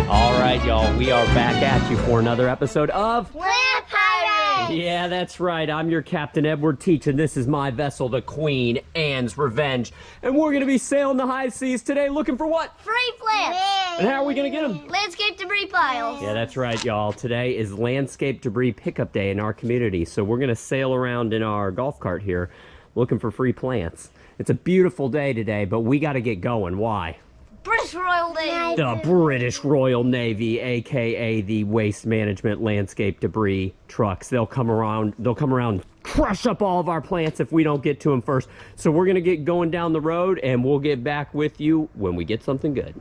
All right, y'all, we are back at you for another episode of Plant Pirates! Yeah, that's right. I'm your Captain Edward Teach, and this is my vessel, the Queen Anne's Revenge. And we're going to be sailing the high seas today looking for what? Free plants! And how are we going to get them? Landscape debris piles. Yeah, that's right, y'all. Today is Landscape Debris Pickup Day in our community, so we're going to sail around in our golf cart here looking for free plants. It's a beautiful day today, but we got to get going. Why? British Royal Navy. The British Royal Navy, aka the Waste Management Landscape Debris trucks. They'll come around, crush up all of our plants if we don't get to them first. So we're gonna get going down the road, and we'll get back with you when we get something good.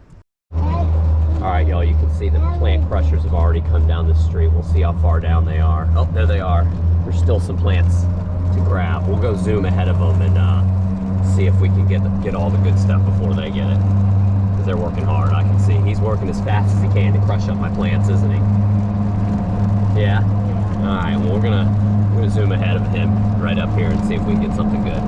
All right, y'all, you can see the plant crushers have already come down the street. We'll see how far down they are. Oh, there they are. There's still some plants to grab. We'll go zoom ahead of them and see if we can get all the good stuff before they get it. Because they're working hard, I can see. He's working as fast as he can to crush up my plants, isn't he? Yeah? All right, well, we're gonna zoom ahead of him right up here and see if we can get something good.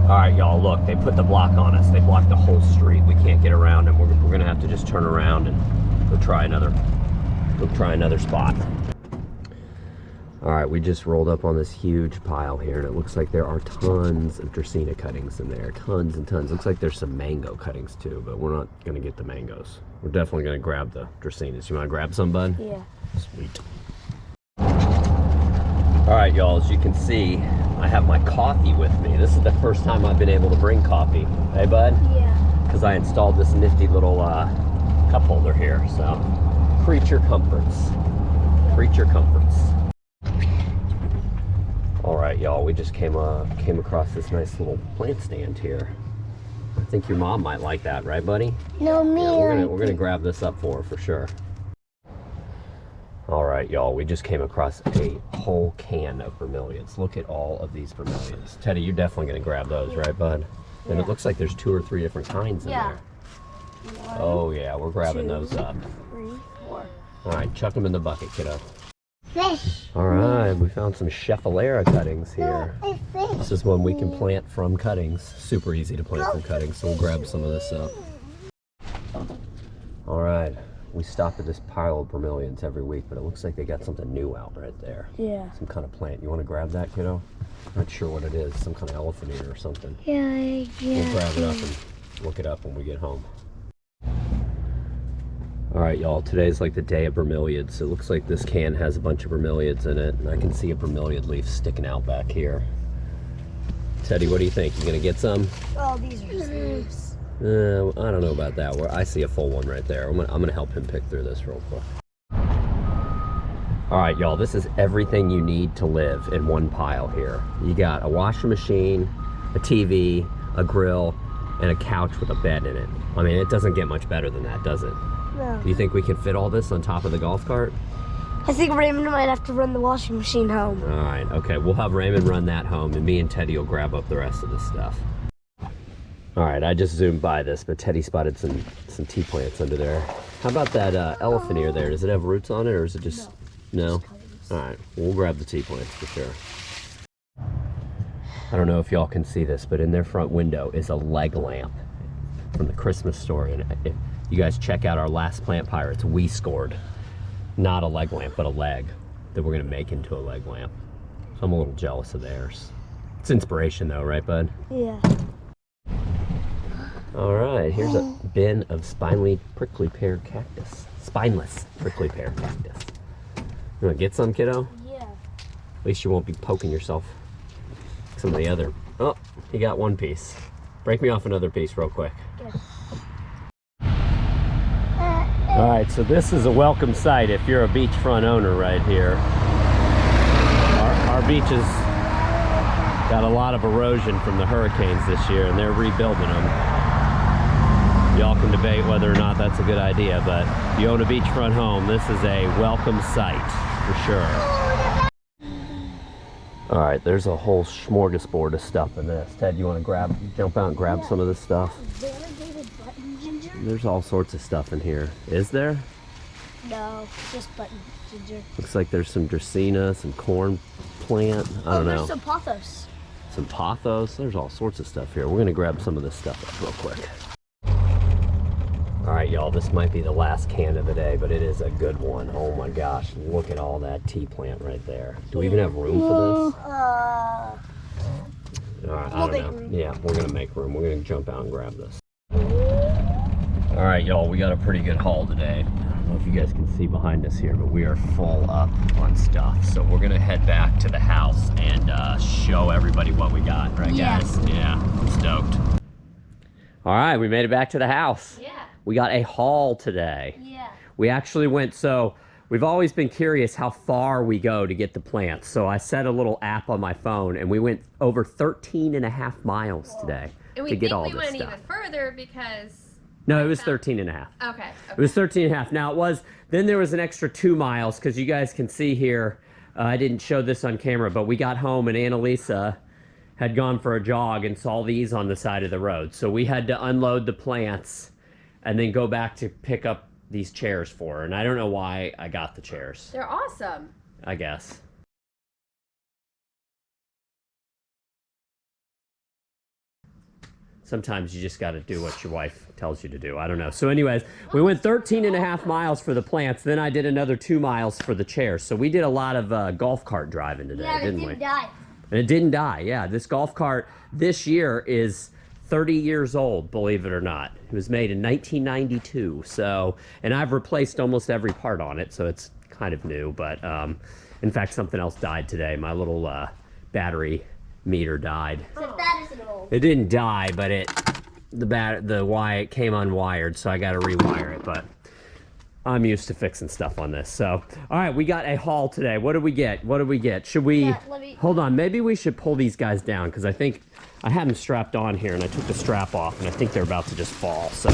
All right, y'all, look, they put the block on us. They blocked the whole street. We can't get around them. We're gonna have to just turn around and go try another spot. All right, we just rolled up on this huge pile here, and it looks like there are tons of Dracaena cuttings in there. Tons and tons. Looks like there's some mango cuttings too, but we're not gonna get the mangoes. We're definitely gonna grab the Dracaenas. You wanna grab some, bud? Yeah. Sweet. All right, y'all, as you can see, I have my coffee with me. This is the first time I've been able to bring coffee. Hey, bud? Yeah. Because I installed this nifty little cup holder here, so creature comforts. Creature comforts. All right, y'all, we just came across this nice little plant stand here. I think your mom might like that, right, buddy? No, me. Yeah, we're gonna grab this up for her for sure. All right, y'all, we just came across a whole can of bromeliads. Look at all of these bromeliads. Teddy, you're definitely gonna grab those, right, bud? And it looks like there's 2 or 3 different kinds in there. Oh yeah, we're grabbing those up. 3, 4. All right, chuck them in the bucket, kiddo. Fish. All right, we found some Scheffalera cuttings here. This is one we can plant from cuttings. Super easy to plant from cuttings, so we'll grab some of this up. All right, we stop at this pile of bromeliads every week, but it looks like they got something new out right there. Yeah. Some kind of plant. You want to grab that, kiddo? Not sure what it is. Some kind of elephant ear or something. Yeah. We'll grab it up and look it up when we get home. All right, y'all, today's like the day of bromeliads. It looks like this can has a bunch of bromeliads in it, and I can see a bromeliad leaf sticking out back here. Teddy, what do you think? You gonna get some? Oh, these are leaves. I don't know about that. I see a full one right there. I'm gonna help him pick through this real quick. All right, y'all, this is everything you need to live in one pile here. You got a washing machine, a TV, a grill, and a couch with a bed in it. I mean, it doesn't get much better than that, does it? No. Do you think we can fit all this on top of the golf cart? I think Raymond might have to run the washing machine home. All right, okay, we'll have Raymond run that home, and me and Teddy will grab up the rest of this stuff. All right, I just zoomed by this, but Teddy spotted some tea plants under there. How about that elephant ear there? Does it have roots on it, or is it just... No? All right, we'll grab the tea plants for sure. I don't know if y'all can see this, but in their front window is a leg lamp from the Christmas Story. And if you guys check out our last Plant Pirates, we scored not a leg lamp, but a leg that we're gonna make into a leg lamp. So I'm a little jealous of theirs. It's inspiration though, right, bud? Yeah. All right, here's a bin of spineless prickly pear cactus. Spineless prickly pear cactus. You wanna get some, kiddo? Yeah. At least you won't be poking yourself. Some of the other. Oh, you got one piece. Break me off another piece real quick. All right, so this is a welcome sight if you're a beachfront owner right here. Our beach has got a lot of erosion from the hurricanes this year, and they're rebuilding them. Y'all can debate whether or not that's a good idea, but if you own a beachfront home, this is a welcome sight for sure. All right, there's a whole smorgasbord of stuff in this. Ted, you want to jump out and grab some of this stuff? Variegated button ginger? There's all sorts of stuff in here. Is there? No, just button ginger. Looks like there's some Dracaena, some corn plant. I don't know. There's some pothos. some pothos. There's all sorts of stuff here. We're gonna grab some of this stuff up real quick. All right, y'all, this might be the last can of the day, but it is a good one. Oh my gosh, look at all that tea plant right there. Do we even have room for this? All right, I don't know. Yeah, we're gonna make room. We're gonna jump out and grab this. All right, y'all, we got a pretty good haul today. I don't know if you guys can see behind us here, but we are full up on stuff. So we're gonna head back to the house and show everybody what we got, right guys? Yeah, I'm stoked. All right, we made it back to the house. Yeah. We got a haul today. Yeah. We actually went, so we've always been curious how far we go to get the plants. So I set a little app on my phone and we went over 13.5 miles today And we to get think all we this went stuff. even further because... No, it was 13.5. Okay. It was 13.5. Now then there was an extra 2 miles because you guys can see here, I didn't show this on camera, but we got home and Annalisa had gone for a jog and saw these on the side of the road. So we had to unload the plants and then go back to pick up these chairs for her. And I don't know why I got the chairs, They're awesome. I guess. Sometimes you just got to do what your wife tells you to do. I don't know. So anyways, we went 13.5 miles for the plants. Then I did another 2 miles for the chairs. So we did a lot of golf cart driving today, Yeah, it didn't we? didn't die. And it didn't die. Yeah, this golf cart this year is 30 years old, believe it or not. It was made in 1992. So, and I've replaced almost every part on it, so it's kind of new. But in fact, something else died today. My little battery meter died. But that isn't old. It didn't die, but the wire came unwired, so I got to rewire it. But I'm used to fixing stuff on this. So, all right, we got a haul today. What did we get? What did we get? Should we Yeah, let me- hold on? Maybe we should pull these guys down because I think I had them strapped on here, and I took the strap off, and I think they're about to just fall. So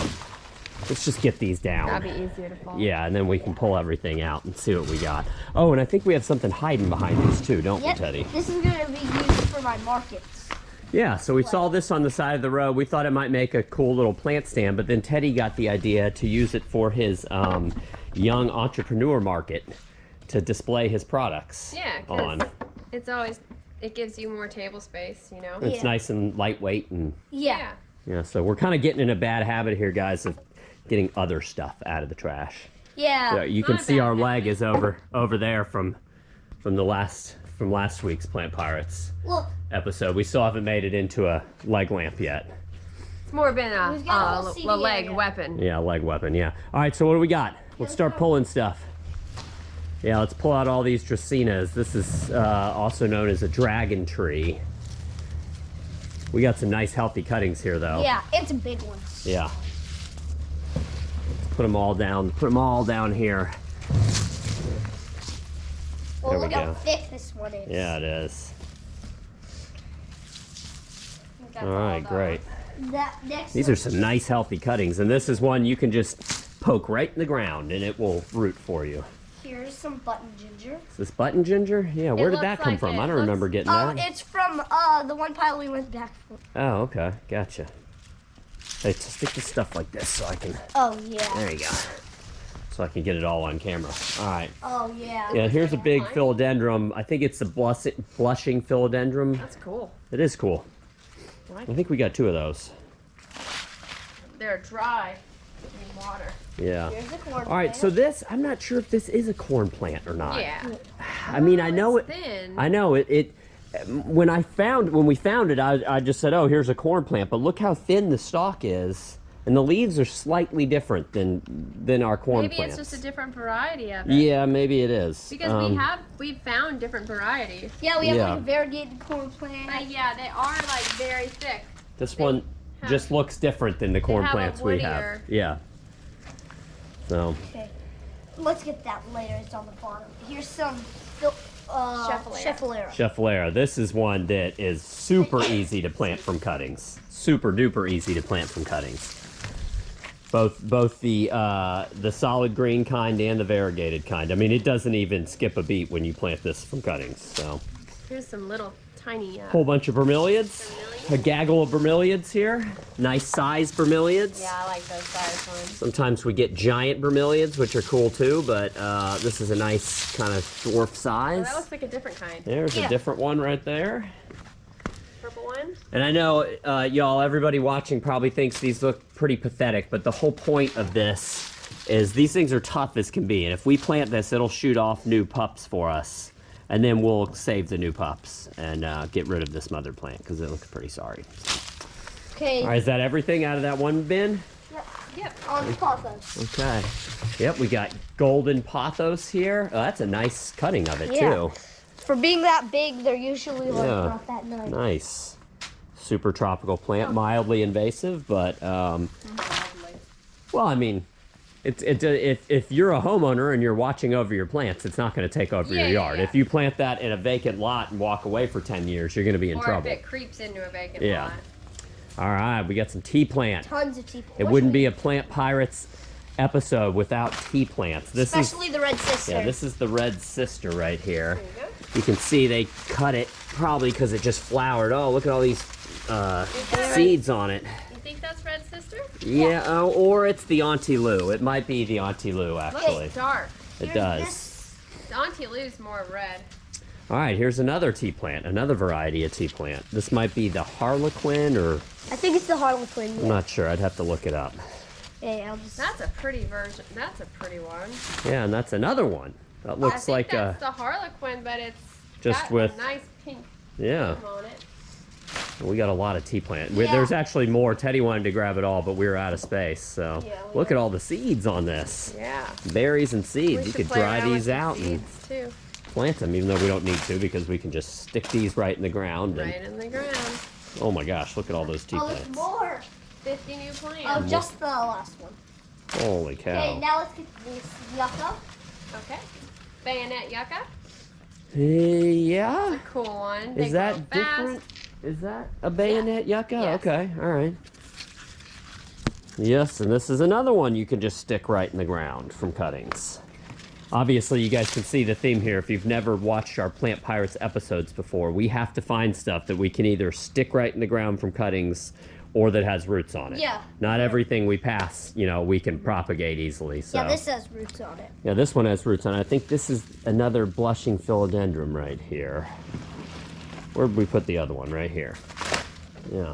let's just get these down. That'd be easier to follow. Yeah, and then we can pull everything out and see what we got. Oh, and I think we have something hiding behind these too, don't Yep. we, Teddy? This is gonna be used for my markets. Yeah, so we saw this on the side of the road. We thought it might make a cool little plant stand, but then Teddy got the idea to use it for his young entrepreneur market to display his products Yeah, on. because it's always, it gives you more table space, you know? It's Yeah. nice and lightweight, and Yeah. yeah, so we're kind of getting in a bad habit here, guys, of getting other stuff out of the trash. Yeah. Yeah, you can Not a see bad our habit. leg is over there from last week's Plant Pirates Look, episode. We still haven't made it into a leg lamp yet. It's more been We've got a whole a CD leg area. weapon. Yeah, leg weapon, yeah. All right, so what do we got? Let's start pulling stuff. Yeah, let's pull out all these Dracaenas. This is also known as a dragon tree. We got some nice healthy cuttings here, though. yeah, it's a big one. Yeah. Let's put them all down. Put them all down here. Well, There we look how go. thick this one is. Yeah, it is. We got All right, great. That next These are some nice healthy cuttings, and this is one you can just poke right in the ground, and it will root for you. Here's some button ginger. Is this button ginger? Yeah, where did looks that come like from? it I don't looks- remember getting Oh, that. it's from the one pile we went back for. Oh, okay. Gotcha. Hey, to stick this stuff like this so I can... Oh yeah. There you go. So I can get it all on camera. All right. Oh yeah. Yeah, here's a big philodendron. I think it's the blushing philodendron. That's cool. It is cool. I like I think we got 2 of those. They're dry in water. Yeah. Here's the corn. All right, so this, I'm not sure if this is a corn plant or not. Yeah. I mean, I know it. It's thin. I know it. When we found it, I just said, "Oh, here's a corn plant." But look how thin the stalk is, and the leaves are slightly different than our corn Maybe plants. it's just a different variety of it. Yeah, maybe it is. Because we've found different varieties. Yeah, we have Yeah. like a variegated corn plant. But yeah, they are like very thick. This one have- just looks different than the corn have a plants we have. woodier- Yeah. So Okay. Let's get that later. It's on the bottom. Here's some Schefflera. Schefflera. Schefflera, this is one that is super easy to plant from cuttings. Super duper easy to plant from cuttings. Both the solid green kind and the variegated kind. I mean, it doesn't even skip a beat when you plant this from cuttings. So, Here's some little tiny. whole bunch of bromeliads. A gaggle of bromeliads here. Nice size bromeliads. Yeah, I like those size ones. Sometimes we get giant bromeliads, which are cool too, but this is a nice kind of dwarf Oh, size. that looks like a different kind. There's a Yeah. different one right there. Purple one. And I know, y'all, everybody watching probably thinks these look pretty pathetic, but the whole point of this is these things are tough as can be. And if we plant this, it'll shoot off new pups for us. And then we'll save the new pups and get rid of this mother plant because it looks pretty sorry. Okay. All right, is that everything out of that one bin? Yep. On the pothos. Okay. Yep, we got golden pothos here. Oh, that's a nice cutting of it, Yeah. too. For being that big, they're usually like Yeah. not that nice. Nice. Super tropical plant, mildly invasive, but, well, I mean, if you're a homeowner and you're watching over your plants, it's not going to take over your Yeah, yard. yeah. If you plant that in a vacant lot and walk away for 10 years, you're going to be in Or trouble. if it creeps into a vacant Yeah. lot. All right, we got some tea plant. Tons of tea. It wouldn't be a Plant Pirates episode without tea plants. This is Especially the red sister. Yeah, this is the red sister right here. There you go. You can see they cut it probably because it just flowered. Oh, look at all these that seeds on it. You think that's Red Sister? Yeah, oh, or it's the Auntie Lou. It might be the Auntie Lou, Look, actually. it's dark. It Here's does. this- The Auntie Lou's more red. All right, here's another tea plant, another variety of tea plant. This might be the Harlequin, or I think it's the Harlequin. I'm not sure. I'd have to look it up. Yeah, I'll just. That's a pretty version. That's a pretty one. Yeah, and that's another one. That I looks think like that's the Harlequin, but it's just got with- a nice pink yeah. bloom on it. We got a lot of tea plant. Yeah. There's actually more. Teddy wanted to grab it all, but we were out of space. So Yeah, look at all the seeds on this. Yeah. Berries and seeds. We You should could play dry around with these the out and seeds too. plant them, even though we don't need to because we can just stick these right in the ground. And, Right in the ground. oh my gosh, look at all those tea Oh, there's plants. more. 50 new plants. Oh, just the last one. Holy Okay, cow. now let's get this yucca. Okay. Bayonet yucca. Yeah. Cool one. They Is that grow fast. different? Is that a bayonet yucca? Yes. Okay, all right. Yes, and this is another one you can just stick right in the ground from cuttings. Obviously, you guys can see the theme here. If you've never watched our Plant Pirates episodes before, we have to find stuff that we can either stick right in the ground from cuttings or that has roots on it. Yeah. Not everything we pass, we can propagate easily. So. Yeah, this has roots on it. Yeah, this one has roots on it. I think this is another blushing philodendron right here. Where did we put the other one? Right here. Yeah.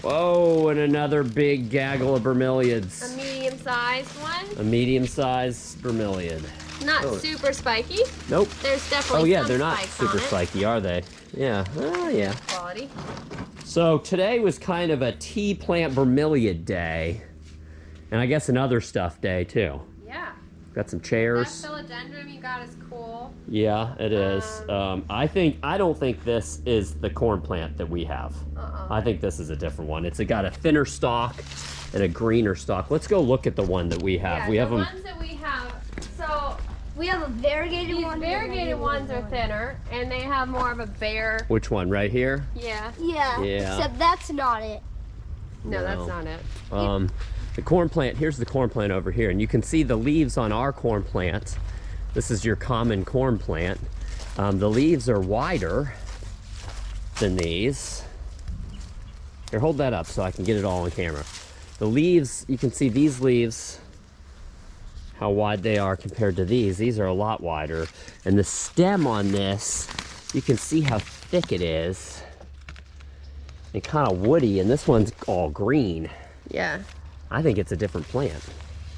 Whoa, and another big gaggle of A bromeliads. medium-sized one. A medium-sized bromeliad. Not Oh. super spiky. Nope. There's definitely Oh yeah, some they're not spikes super on it. spiky, are they? Yeah. Oh yeah. Quality. So today was kind of a tea plant bromeliad day. And I guess an other stuff day too. Yeah. Got some That chairs. philodendron you got is cool. Yeah, it is. I don't think this is the corn plant that we have. I think this is a different one. It's got a thinner stalk and a greener stalk. Let's go look at the one that we have. Yeah, We have the them. ones that we have. So We have a variegated these one. and a variegated regular ones are one. thinner, and they have more of a bare. Which one? Right here. Yeah. Yeah. Yeah. Except that's not it. No, No. that's not it. The corn plant. Here's the corn plant over here, and you can see the leaves on our corn plant. This is your common corn plant. The leaves are wider than these. Here, hold that up so I can get it all on camera. The leaves, you can see these leaves, how wide they are compared to these. These are a lot wider. And the stem on this, you can see how thick it is. And kind of woody, and this one's all green. Yeah. I think it's a different plant.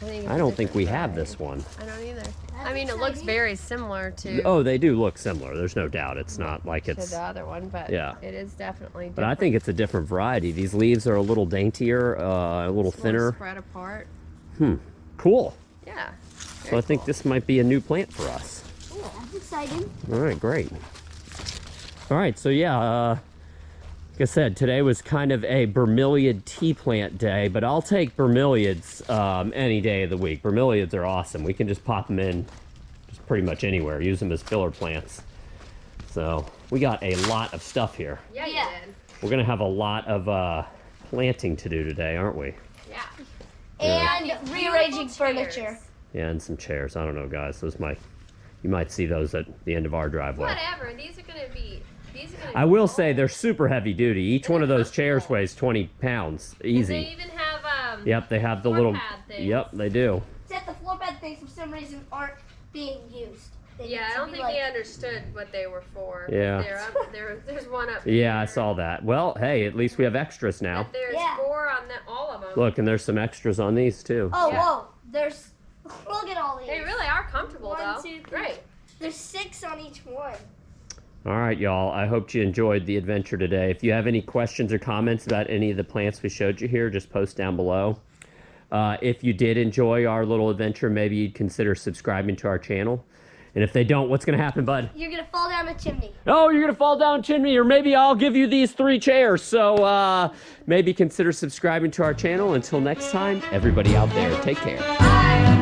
It's I don't think different we have variety. this one. I don't either. I mean, it looks very similar to, Oh, they do look similar. There's no doubt. It's not like to it's... the other one, but Yeah. it is definitely different. But I think it's a different variety. These leaves are a little daintier, a little It's more thinner. spread apart. Cool. Yeah. So I think this might be a new plant for us. Oh, that's exciting. All right, great. All right, so yeah, like I said, today was kind of a bromeliad tea plant day, but I'll take bromeliads any day of the week. Bromeliads are awesome. We can just pop them in just pretty much anywhere, use them as filler plants. So we got a lot of stuff here. Yeah, you Yeah. did. We're gonna have a lot of planting to do today, aren't we? Yeah. And Beautiful rearranging chairs. furniture. Yeah, and some chairs. I don't know, guys. You might see those at the end of our driveway. Whatever. These are gonna be. I will say they're super heavy duty. Each one of those chairs weighs 20 pounds, They easy. even have Yep, they have the floor little. pad things. Yep, they do. Except the floor pad things for some reason aren't being used. they Yeah, need I to don't be think like, they understood what they were for. Yeah. There's one up. Yeah, I here. saw that. Well, hey, at least we have extras now. But there's Yeah. 4 on all of them. Look, and there's some extras on these too. Oh, Yeah. whoa! There's look at all these. They really are comfortable, 1, though. 2, 3. Great. There's 6 on each one. All right, y'all. I hope you enjoyed the adventure today. If you have any questions or comments about any of the plants we showed you here, just post down below. If you did enjoy our little adventure, maybe you'd consider subscribing to our channel. And if they don't, what's going to happen, bud? You're gonna fall down a chimney. Oh, you're going to fall down a chimney, or maybe I'll give you these 3 chairs. So maybe consider subscribing to our channel. Until next time, everybody out there, take care. Bye.